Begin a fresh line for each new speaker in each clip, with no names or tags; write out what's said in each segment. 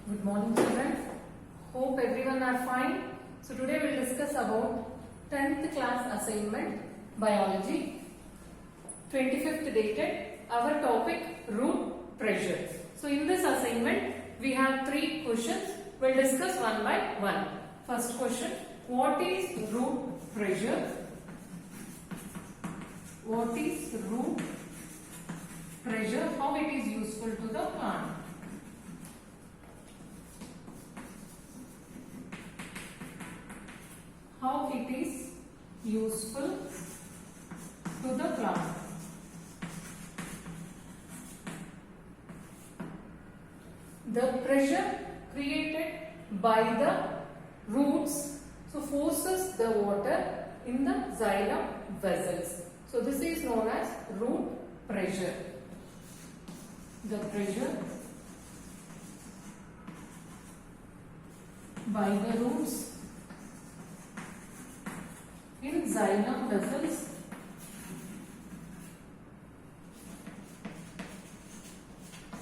Good morning, children. Hope everyone are fine. So today we will discuss about 10th class assignment biology, 25th dated. Our topic root pressure. So in this assignment we have 3 questions. We'll discuss one by one. First question: what is root pressure? What is root pressure? How it is useful to the plant? How it is useful to the plant? The pressure created by the roots forces the water in the xylem vessels. So this is known as root pressure. The pressure by the roots in xylem vessels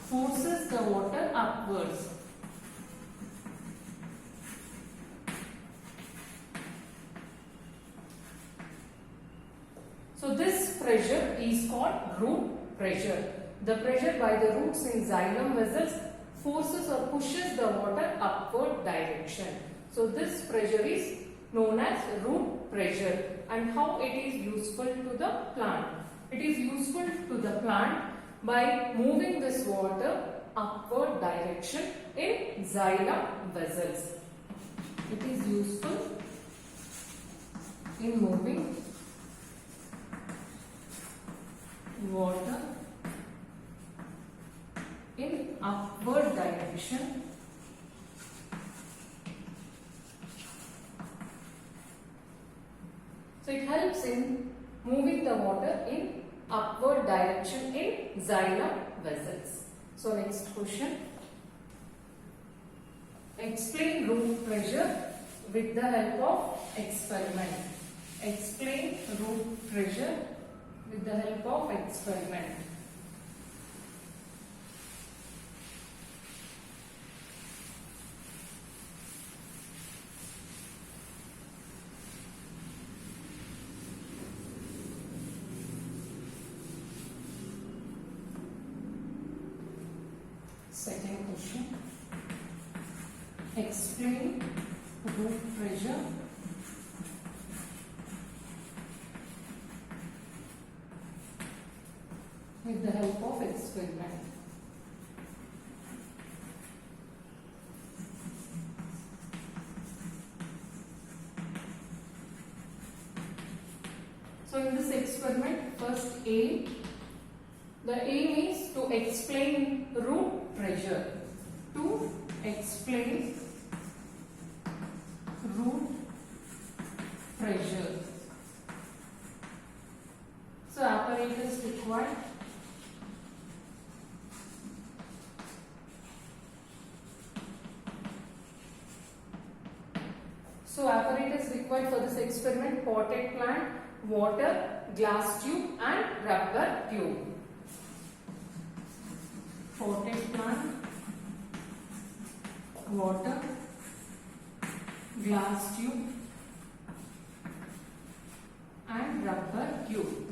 forces the water upwards. So this pressure is called root pressure. The pressure by the roots in xylem vessels forces or pushes the water upward direction. So this pressure is known as root pressure. And how it is useful to the plant? It is useful to the plant by moving this water upward direction in xylem vessels. It is useful in moving water in upward direction so it helps in moving the water in upward direction in xylem vessels. So next question: explain root pressure with the help of experiment. Explain root pressure with the help of experiment. Second question: explain root pressure with the help of experiment. So in this experiment, first aim. The aim is to explain root pressure. To explain root pressure. So apparatus required. So apparatus required for this experiment: potted plant, water, glass tube and rubber tube. Potted plant, water, glass tube and rubber tube.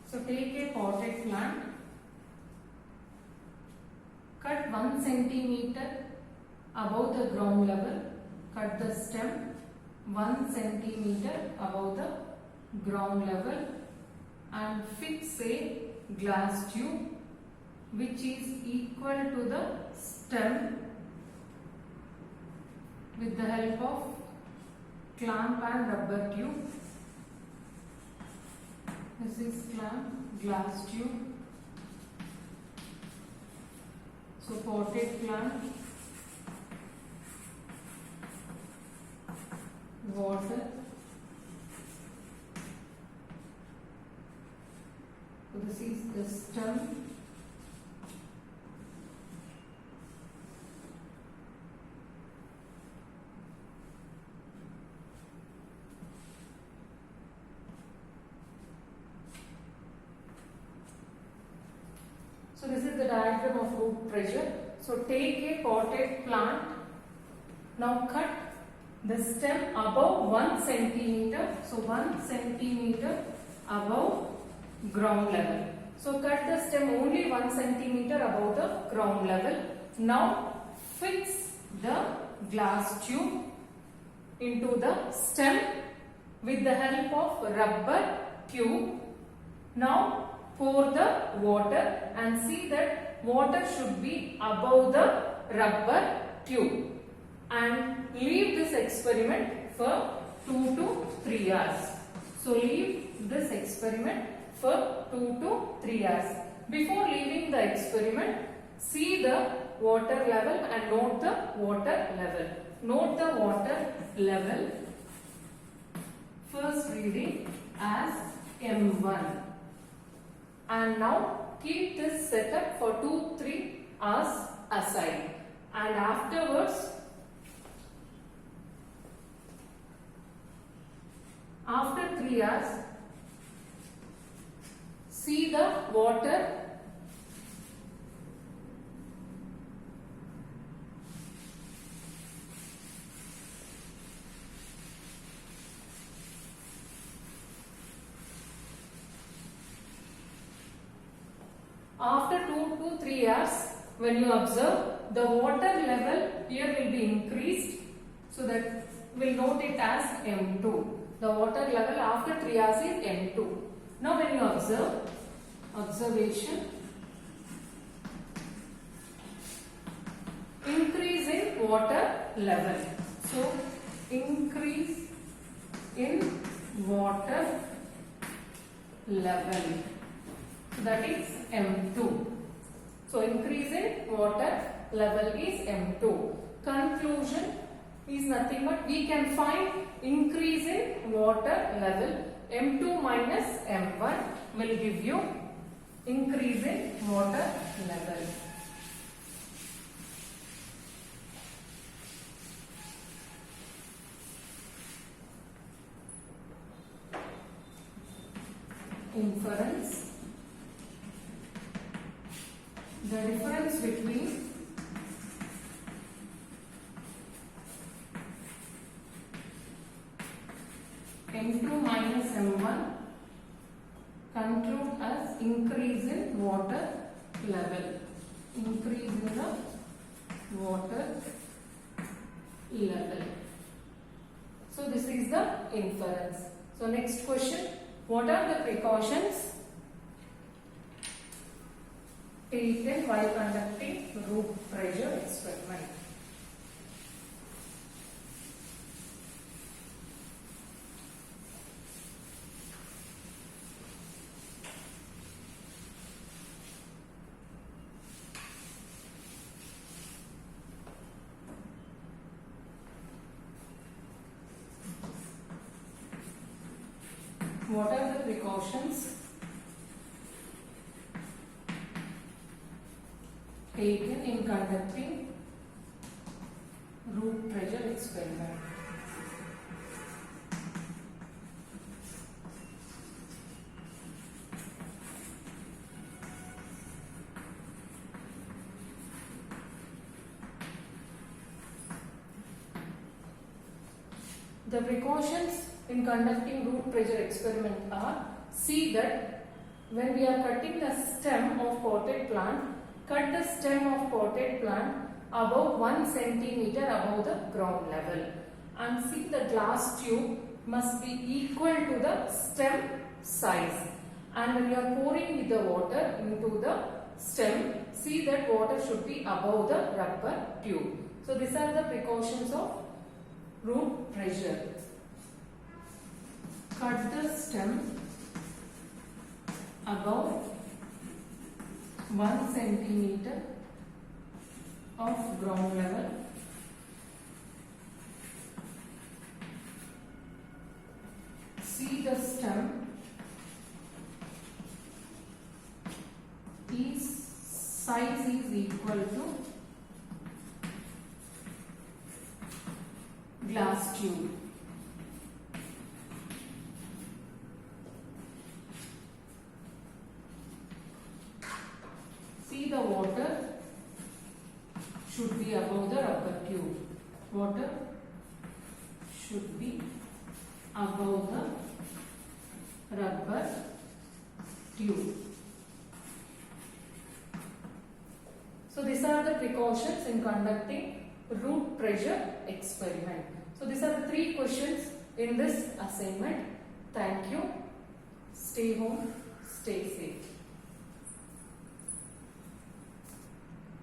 So take a potted plant, cut 1 centimeter above the ground level, cut the stem 1 centimeter above the ground level and fix a glass tube which is equal to the stem with the help of clamp and rubber tube. This is clamp, glass tube. So potted plant, water. So this is the stem. So this is the diagram of root pressure. So take a potted plant. Now cut the stem above 1 centimeter. So 1 centimeter above ground level. So cut the stem only 1 centimeter above the ground level. Now fix the glass tube into the stem with the help of rubber tube. Now pour the water and see that water should be above the rubber tube, and leave this experiment for 2 to 3 hours. So leave this experiment for 2 to 3 hours. Before leaving the experiment, see the water level and note the water level. Note the water level. First reading as M1. And now keep this setup for 2-3 hours aside, and afterwards, after 3 hours, see the water after 2 to 3 hours. When you observe, the water level here will be increased, so that we'll note it as M2. The water level after 3 hours is M2. Now when you observe, observation, increase in water level. So increase in water level, that is M2. So increase in water level is M2. Conclusion is nothing but we can find increase in water level. M2 minus M1 will give you increase in water level. Inference. The difference between M2 minus M1 conclude as increase in water level. Increase in the water level. So this is the inference. So next question. What are the precautions taken while conducting root pressure experiment? What are the precautions taken in conducting root pressure experiment? The precautions in conducting root pressure experiment are: see that when we are cutting the stem of potted plant, cut the stem of potted plant above 1 centimeter above the ground level, and see the glass tube must be equal to the stem size, and when you are pouring with the water into the stem, see that water should be above the rubber tube. So these are the precautions of root pressure. Cut the stem above 1 centimeter of ground level. See the stem is size is equal to glass tube. See the water should be above the rubber tube. Water should be above the rubber tube. So these are the precautions in conducting root pressure experiment. So these are the 3 questions in this assignment. Thank you. Stay home, stay safe.